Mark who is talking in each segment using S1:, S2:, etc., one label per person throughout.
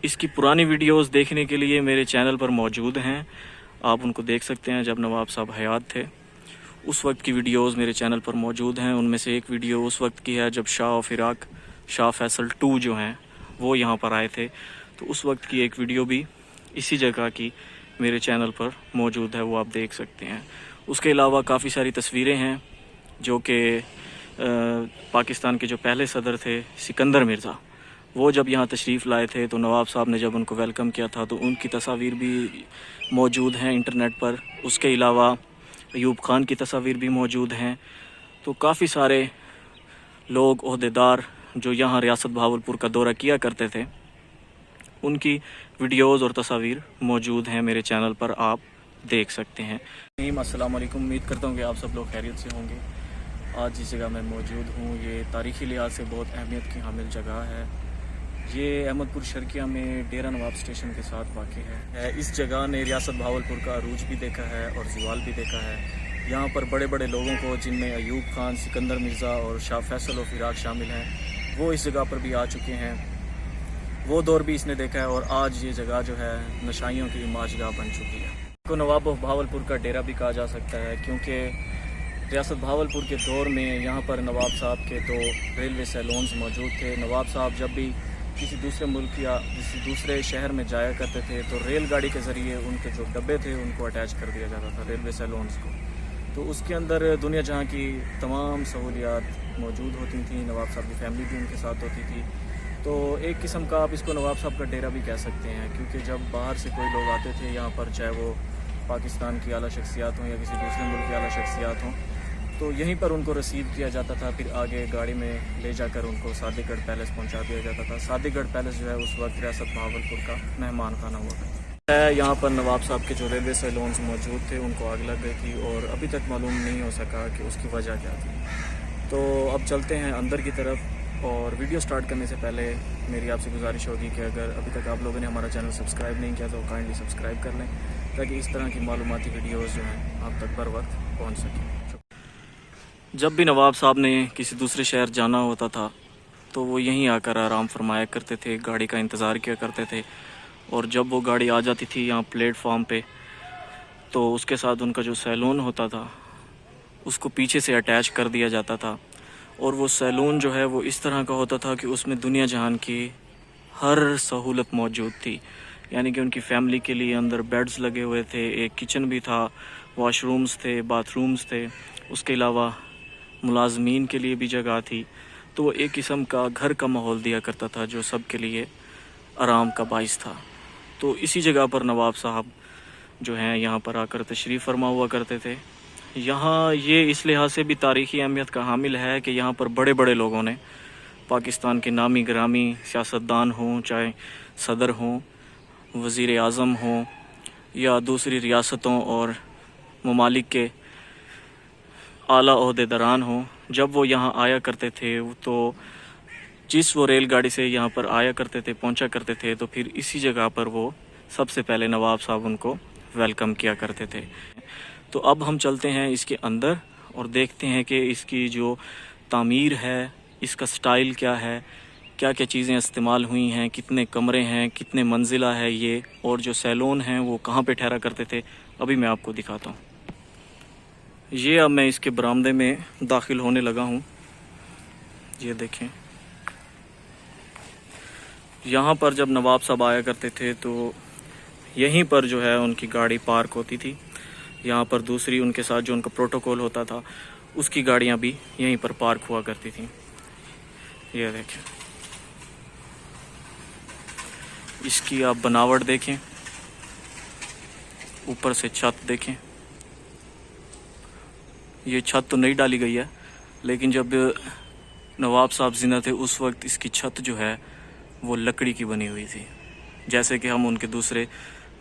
S1: इसकी पुरानी वीडियोस देखने के लिए मेरे चैनल पर मौजूद हैं, आप उनको देख सकते हैं। जब नवाब साहब हयात थे उस वक्त की वीडियोस मेरे चैनल पर मौजूद हैं। उनमें से एक वीडियो उस वक्त की है जब शाह फिराक शाह फैसल 2 जो हैं वो यहाँ पर आए थे, तो उस वक्त की एक वीडियो भी इसी जगह की मेरे चैनल पर मौजूद है, वो आप देख सकते हैं। उसके अलावा काफ़ी सारी तस्वीरें हैं जो कि पाकिस्तान के जो पहले सदर थे सिकंदर मिर्ज़ा, वो जब यहाँ तशरीफ़ लाए थे तो नवाब साहब ने जब उनको वेलकम किया था तो उनकी तस्वीर भी मौजूद हैं इंटरनेट पर। उसके अलावा अयूब ख़ान की तस्वीर भी मौजूद हैं। तो काफ़ी सारे लोग ओहदेदार जो यहाँ रियासत बहावलपुर का दौरा किया करते थे उनकी वीडियोज़ और तस्वीर मौजूद हैं मेरे चैनल पर, आप देख सकते हैं। अस्सलाम वालेकुम, उम्मीद करता हूँ कि आप सब लोग खैरियत से होंगे। आज जिस जगह मैं मौजूद हूँ ये तारीख़ी लिहाज से बहुत अहमियत की हामिल जगह है। ये अहमदपुर शर्किया में डेरा नवाब स्टेशन के साथ वाक़ है। इस जगह ने रियासत बहावलपुर का अरूज भी देखा है और ज़वाल भी देखा है। यहाँ पर बड़े बड़े लोगों को, जिनमें अयूब ख़ान, सिकंदर मिर्ज़ा और शाह फैसल और फिराक शामिल हैं, वो इस जगह पर भी आ चुके हैं। वो दौर भी इसने देखा है और आज ये जगह जो है नशाइयों की इमाजगाह बन चुकी है। को नवाब बहावलपुर का डेरा भी कहा जा सकता है, क्योंकि रियासत बहावलपुर के दौर में यहाँ पर नवाब साहब के 2 रेलवे सैलून्स मौजूद थे। नवाब साहब जब भी किसी दूसरे मुल्क या किसी दूसरे शहर में जाया करते थे तो रेलगाड़ी के ज़रिए उनके जो डब्बे थे उनको अटैच कर दिया जाता था रेलवे सैलून्स को। तो उसके अंदर दुनिया जहाँ की तमाम सहूलियात मौजूद होती थी। नवाब साहब की फैमिली भी उनके साथ होती थी। तो एक किस्म का आप इसको नवाब साहब का डेरा भी कह सकते हैं, क्योंकि जब बाहर से कोई लोग आते थे यहाँ पर, चाहे वो पाकिस्तान की आला शख्सियात हों या किसी दूसरे मुल्क की आला शख्सियात हों, तो यहीं पर उनको रिसीव किया जाता था। फिर आगे गाड़ी में ले जाकर उनको सादिकगढ़ पैलेस पहुंचा दिया जाता था। सादिकगढ़ पैलेस जो है उस वक्त रियासत बहावलपुर का मेहमान खाना हुआ था। यहाँ पर नवाब साहब के जो रेलवे सैलून्स मौजूद थे उनको आग लग गई थी और अभी तक मालूम नहीं हो सका कि उसकी वजह क्या थी। तो अब चलते हैं अंदर की तरफ, और वीडियो स्टार्ट करने से पहले मेरी आपसे गुजारिश होगी कि अगर अभी तक आप लोगों ने हमारा चैनल सब्सक्राइब नहीं किया तो काइंडली सब्सक्राइब कर लें, ताकि इस तरह की मालूमाती वीडियोज़ जो हैं आप तक बर वक्त पहुँच सकें। जब भी नवाब साहब ने किसी दूसरे शहर जाना होता था तो वो यहीं आकर आराम फरमाया करते थे, गाड़ी का इंतज़ार किया करते थे। और जब वो गाड़ी आ जाती थी यहाँ प्लेटफॉर्म पे, तो उसके साथ उनका जो सैलून होता था उसको पीछे से अटैच कर दिया जाता था। और वो सैलून जो है वो इस तरह का होता था कि उसमें दुनिया जहान की हर सहूलत मौजूद थी। यानी कि उनकी फ़ैमिली के लिए अंदर बेड्स लगे हुए थे, एक किचन भी था, वॉशरूम्स थे, बाथरूम्स थे। उसके अलावा मुलाजमीन के लिए भी जगह थी। तो वो एक किस्म का घर का माहौल दिया करता था जो सब के लिए आराम का बाइस था। तो इसी जगह पर नवाब साहब जो हैं यहाँ पर आकर तशरीफ़ फरमा हुआ करते थे। यहाँ ये इस लिहाज से भी तारीख़ी अहमियत का हामिल है कि यहाँ पर बड़े बड़े लोगों ने, पाकिस्तान के नामी ग्रामी सियासतदान हों, चाहे सदर हों, वज़ीर आज़म हों या दूसरी रियासतों और ममालिक के आला ओहदेदारान हों, जब वो यहाँ आया करते थे तो जिस वो रेलगाड़ी से यहाँ पर आया करते थे, पहुँचा करते थे, तो फिर इसी जगह पर वो सबसे पहले नवाब साहब उनको वेलकम किया करते थे। तो अब हम चलते हैं इसके अंदर और देखते हैं कि इसकी जो तामीर है, इसका स्टाइल क्या है, क्या क्या चीज़ें इस्तेमाल हुई हैं, कितने कमरे हैं, कितने मंजिला है ये, और जो सैलून हैं वो कहाँ पे ठहरा करते थे, अभी मैं आपको दिखाता हूँ। ये अब मैं इसके बरामदे में दाखिल होने लगा हूँ। ये देखें, यहाँ पर जब नवाब साहब आया करते थे तो यहीं पर जो है उनकी गाड़ी पार्क होती थी। यहाँ पर दूसरी उनके साथ जो उनका प्रोटोकॉल होता था उसकी गाड़ियाँ भी यहीं पर पार्क हुआ करती थी। ये देखें, इसकी आप बनावट देखें, ऊपर से छत देखें। ये छत तो नहीं डाली गई है, लेकिन जब नवाब साहब जिंदा थे उस वक्त इसकी छत जो है वो लकड़ी की बनी हुई थी, जैसे कि हम उनके दूसरे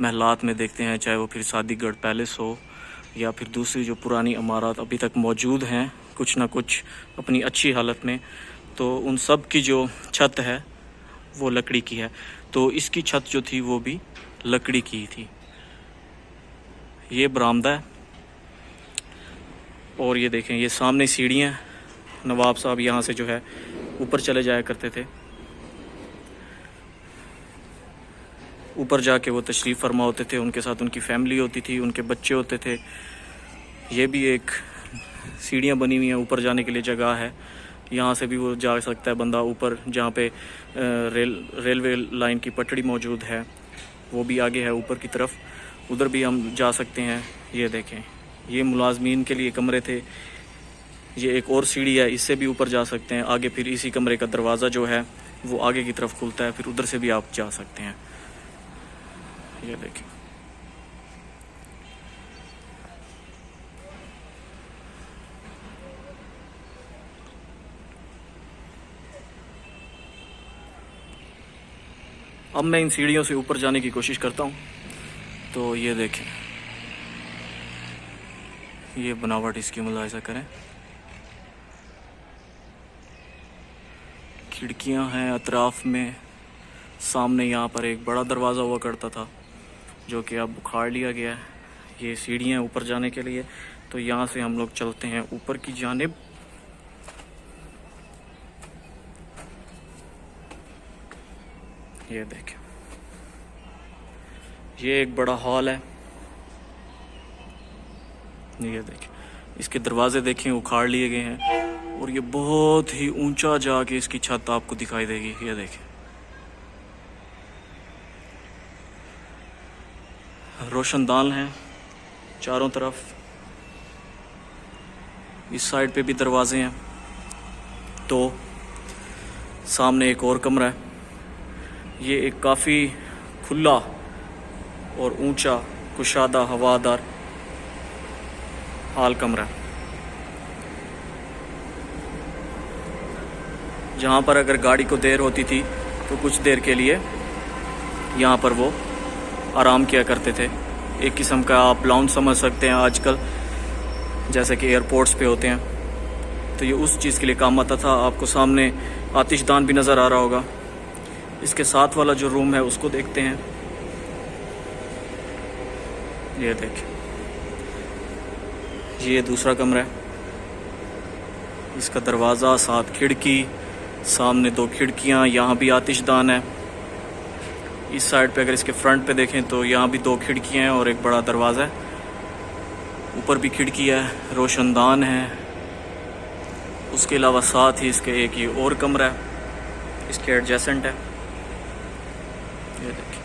S1: महलात में देखते हैं, चाहे वो फिर सादिकगढ़ पैलेस हो या फिर दूसरी जो पुरानी इमारत अभी तक मौजूद हैं कुछ ना कुछ अपनी अच्छी हालत में, तो उन सब की जो छत है वो लकड़ी की है। तो इसकी छत जो थी वो भी लकड़ी की थी। ये बरामदा है और ये देखें, ये सामने सीढ़ियाँ। नवाब साहब यहाँ से जो है ऊपर चले जाया करते थे। ऊपर जाके वो तशरीफ़ फरमा होते थे, उनके साथ उनकी फैमिली होती थी, उनके बच्चे होते थे। ये भी एक सीढ़ियाँ बनी हुई हैं, ऊपर जाने के लिए जगह है। यहाँ से भी वो जा सकता है बंदा ऊपर, जहाँ पे रेलवे लाइन की पटड़ी मौजूद है, वो भी आगे है ऊपर की तरफ, उधर भी हम जा सकते हैं। ये देखें, ये मुलाजमीन के लिए कमरे थे। ये एक और सीढ़ी है, इससे भी ऊपर जा सकते हैं। आगे फिर इसी कमरे का दरवाज़ा जो है वो आगे की तरफ खुलता है, फिर उधर से भी आप जा सकते हैं। ये देखें, अब मैं इन सीढ़ियों से ऊपर जाने की कोशिश करता हूँ। तो ये देखें, ये बनावट इसकी मुलाहिजा करें। खिड़कियाँ हैं अतराफ़ में। सामने यहाँ पर एक बड़ा दरवाज़ा हुआ करता था जो कि अब उखाड़ लिया गया है। ये सीढ़ियाँ ऊपर जाने के लिए। तो यहाँ से हम लोग चलते हैं ऊपर की जानिब। ये देखें, ये एक बड़ा हॉल है। ये देखें, इसके दरवाजे देखें उखाड़ लिए गए हैं और ये बहुत ही ऊंचा जाके इसकी छत आपको दिखाई देगी। ये देखें, रोशनदान है चारों तरफ। इस साइड पे भी दरवाजे हैं। तो सामने एक और कमरा है। ये एक काफ़ी खुला और ऊंचा कुशादा हवादार हाल कमरा, जहाँ पर अगर गाड़ी को देर होती थी तो कुछ देर के लिए यहाँ पर वो आराम किया करते थे। एक किस्म का आप लाउंज समझ सकते हैं आजकल, जैसे कि एयरपोर्ट्स पे होते हैं। तो ये उस चीज़ के लिए काम आता था। आपको सामने आतिशदान भी नज़र आ रहा होगा। इसके साथ वाला जो रूम है उसको देखते हैं। ये देखिए, ये दूसरा कमरा है। इसका दरवाज़ा, 7 खिड़की, सामने 2 खिड़कियाँ, यहाँ भी आतिशदान है। इस साइड पे अगर इसके फ्रंट पे देखें तो यहाँ भी 2 खिड़कियाँ हैं और एक बड़ा दरवाज़ा है। ऊपर भी खिड़की है, रोशनदान है। उसके अलावा साथ ही इसके एक ये और कमरा है, इसके एडजेसेंट है। ये देखिए,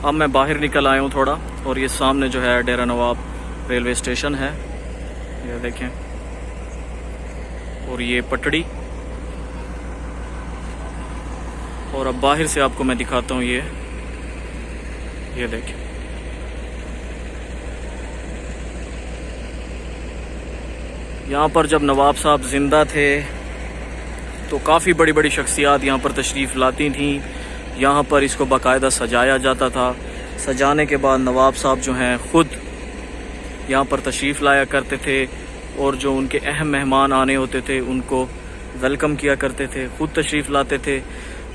S1: अब मैं बाहर निकल आया हूँ थोड़ा, और ये सामने जो है डेरा नवाब रेलवे स्टेशन है। ये देखें, और ये पटड़ी। और अब बाहर से आपको मैं दिखाता हूँ। ये देखें, यहाँ पर जब नवाब साहब ज़िंदा थे तो काफ़ी बड़ी बड़ी शख्सियात यहाँ पर तशरीफ़ लाती थीं। यहाँ पर इसको बाकायदा सजाया जाता था। सजाने के बाद नवाब साहब जो हैं ख़ुद यहाँ पर तशरीफ़ लाया करते थे, और जो उनके अहम मेहमान आने होते थे उनको वेलकम किया करते थे। ख़ुद तशरीफ़ लाते थे,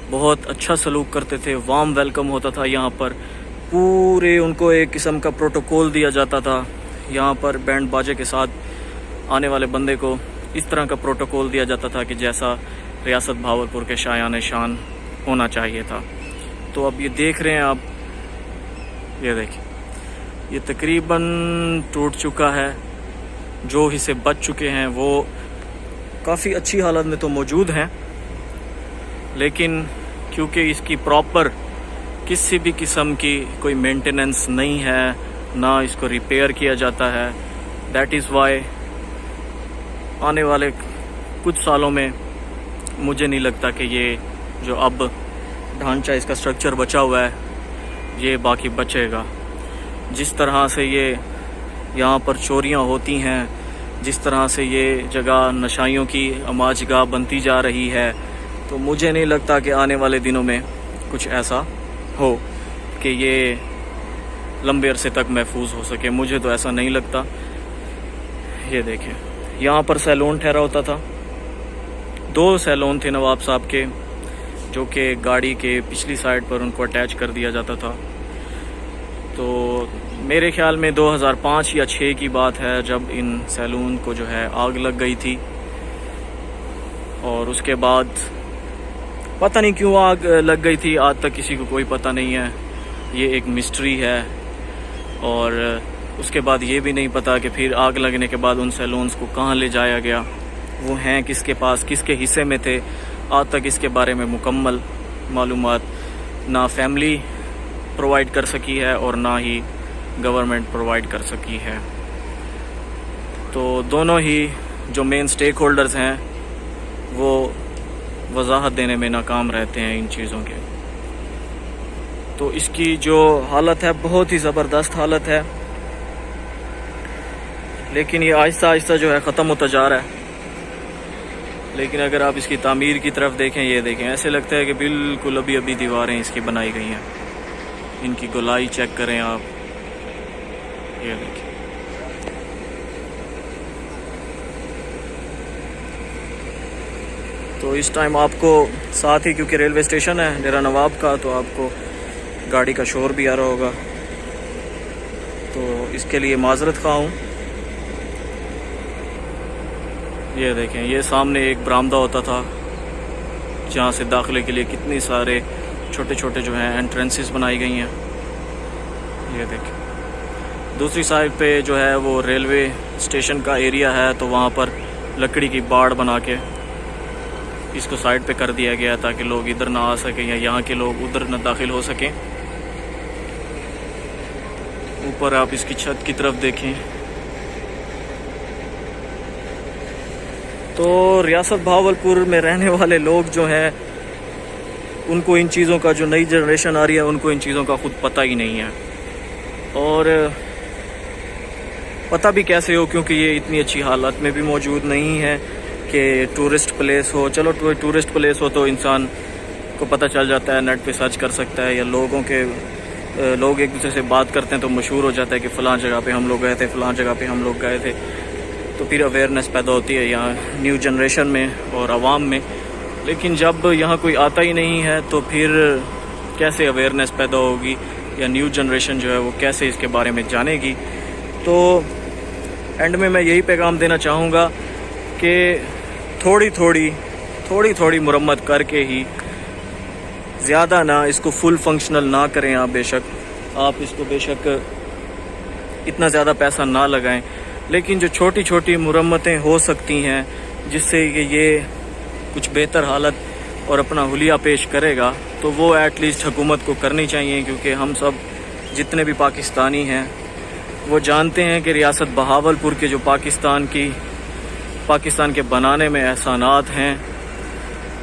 S1: बहुत अच्छा सलूक करते थे, वार्म वेलकम होता था। यहाँ पर पूरे उनको एक किस्म का प्रोटोकॉल दिया जाता था। यहाँ पर बैंड बाजे के साथ आने वाले बंदे को इस तरह का प्रोटोकॉल दिया जाता था कि जैसा रियासत भावलपुर के शायान शान होना चाहिए था। तो अब ये देख रहे हैं आप, ये देखिए, ये तकरीबन टूट चुका है। जो हिस्से बच चुके हैं वो काफ़ी अच्छी हालत में तो मौजूद हैं, लेकिन क्योंकि इसकी प्रॉपर किसी भी किस्म की कोई मेंटेनेंस नहीं है, ना इसको रिपेयर किया जाता है, दैट इज़ वाई आने वाले कुछ सालों में मुझे नहीं लगता कि ये जो अब ढांचा, इसका स्ट्रक्चर बचा हुआ है, ये बाकी बचेगा। जिस तरह से ये यहाँ पर चोरियाँ होती हैं, जिस तरह से ये जगह नशाइयों की अमाजगाह बनती जा रही है, तो मुझे नहीं लगता कि आने वाले दिनों में कुछ ऐसा हो कि ये लंबे अरसे तक महफूज हो सके। मुझे तो ऐसा नहीं लगता। ये देखें, यहाँ पर सैलून ठहरा होता था। 2 सैलून थे नवाब साहब के, जो कि गाड़ी के पिछली साइड पर उनको अटैच कर दिया जाता था। तो मेरे ख्याल में 2005 या 6 की बात है जब इन सैलून को जो है आग लग गई थी, और उसके बाद पता नहीं क्यों आग लग गई थी, आज तक किसी को कोई पता नहीं है। ये एक मिस्ट्री है। और उसके बाद ये भी नहीं पता कि फिर आग लगने के बाद उन सैलून्स को कहाँ ले जाया गया, वो हैं किसके पास, किसके हिस्से में थे। आज तक इसके बारे में मुकम्मल मालूमात ना फैमिली प्रोवाइड कर सकी है और ना ही गवर्नमेंट प्रोवाइड कर सकी है। तो दोनों ही जो मेन स्टेक होल्डर्स हैं वो वजाहत देने में नाकाम रहते हैं इन चीज़ों के। तो इसकी जो हालत है बहुत ही ज़बरदस्त हालत है, लेकिन ये आहिस्ता आहिस्ता जो है ख़त्म होता जा रहा है। लेकिन अगर आप इसकी तामीर की तरफ देखें, ये देखें, ऐसे लगता है कि बिल्कुल अभी अभी दीवारें इसकी बनाई गई हैं। इनकी गोलाई चेक करें आप, ये देखिए। तो इस टाइम आपको साथ ही, क्योंकि रेलवे स्टेशन है डेरा नवाब का, तो आपको गाड़ी का शोर भी आ रहा होगा, तो इसके लिए माजरत खा हूँ। ये देखें, ये सामने एक बरामदा होता था जहाँ से दाखिले के लिए कितनी सारे छोटे छोटे जो हैं एंट्रेंसेस बनाई गई हैं। ये देखें, दूसरी साइड पे जो है वो रेलवे स्टेशन का एरिया है, तो वहाँ पर लकड़ी की बाड़ बना के इसको साइड पे कर दिया गया ताकि लोग इधर ना आ सकें या यहाँ के लोग उधर ना दाखिल हो सकें। ऊपर आप इसकी छत की तरफ देखें तो रियासत भावलपुर में रहने वाले लोग जो हैं उनको इन चीज़ों का, जो नई जनरेशन आ रही है उनको इन चीज़ों का खुद पता ही नहीं है। और पता भी कैसे हो, क्योंकि ये इतनी अच्छी हालत में भी मौजूद नहीं है कि टूरिस्ट प्लेस हो। चलो टूरिस्ट प्लेस हो तो इंसान को पता चल जाता है, नेट पे सर्च कर सकता है, या लोग एक दूसरे से बात करते हैं तो मशहूर हो जाता है कि फ़लाँ जगह पे हम लोग गए थे, फ़लाँ जगह पे हम लोग गए थे। तो फिर अवेयरनेस पैदा होती है यहाँ न्यू जनरेशन में और आवाम में। लेकिन जब यहाँ कोई आता ही नहीं है तो फिर कैसे अवेयरनेस पैदा होगी, या न्यू जनरेशन जो है वो कैसे इसके बारे में जानेगी। तो एंड में मैं यही पैगाम देना चाहूँगा कि थोड़ी थोड़ी मुरम्मत करके ही, ज़्यादा ना, इसको फुल फंक्शनल ना करें आप। बेशक आप इसको बेशक इतना ज़्यादा पैसा ना लगाएं, लेकिन जो छोटी छोटी मुरम्मतें हो सकती हैं जिससे कि ये कुछ बेहतर हालत और अपना हुलिया पेश करेगा, तो वो एटलीस्ट हुकूमत को करनी चाहिए। क्योंकि हम सब जितने भी पाकिस्तानी हैं वो जानते हैं कि रियासत बहावलपुर के जो पाकिस्तान के बनाने में एहसानात हैं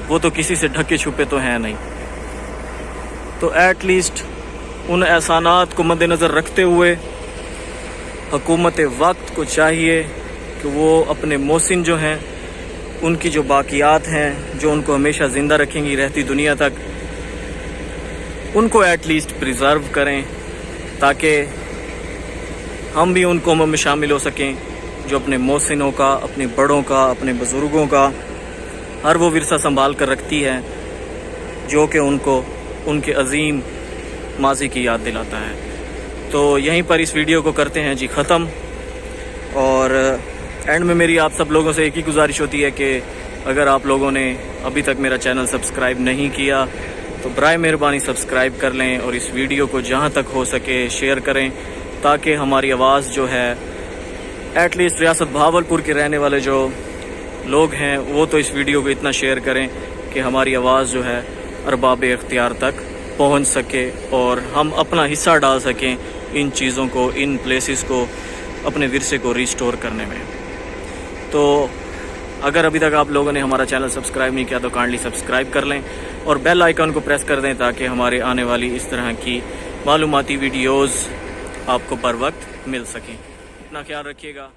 S1: वो तो किसी से ढके छुपे तो हैं नहीं। तो एटलीस्ट उन एहसानात को मद्देनज़र रखते हुए हुकूमत वक्त को चाहिए कि वो अपने मोहसिन जो हैं, उनकी जो बाकियात हैं जो उनको हमेशा ज़िंदा रखेंगी रहती दुनिया तक, उनको एटलीस्ट प्रिजर्व करें ताकि हम भी उन कौमों में शामिल हो सकें जो अपने मोहसिनों का, अपने बड़ों का, अपने बुज़ुर्गों का हर वो विरसा संभाल कर रखती है जो कि उनको उनके अजीम माजी की याद दिलाता है। तो यहीं पर इस वीडियो को करते हैं जी ख़त्म। और एंड में मेरी आप सब लोगों से एक ही गुजारिश होती है कि अगर आप लोगों ने अभी तक मेरा चैनल सब्सक्राइब नहीं किया तो बराए मेहरबानी सब्सक्राइब कर लें और इस वीडियो को जहां तक हो सके शेयर करें, ताकि हमारी आवाज़ जो है एटलीस्ट रियासत भावलपुर के रहने वाले जो लोग हैं वो तो इस वीडियो को इतना शेयर करें कि हमारी आवाज़ जो है अरबाब इख्तियार तक पहुंच सके और हम अपना हिस्सा डाल सकें इन चीज़ों को, इन प्लेसेस को, अपने विरसे को रिस्टोर करने में। तो अगर अभी तक आप लोगों ने हमारा चैनल सब्सक्राइब नहीं किया तो काइंडली सब्सक्राइब कर लें और बेल आइकन को प्रेस कर दें ताकि हमारे आने वाली इस तरह की मालूमाती वीडियोज़ आपको बर वक्त मिल सकें। इतना ख्याल रखिएगा।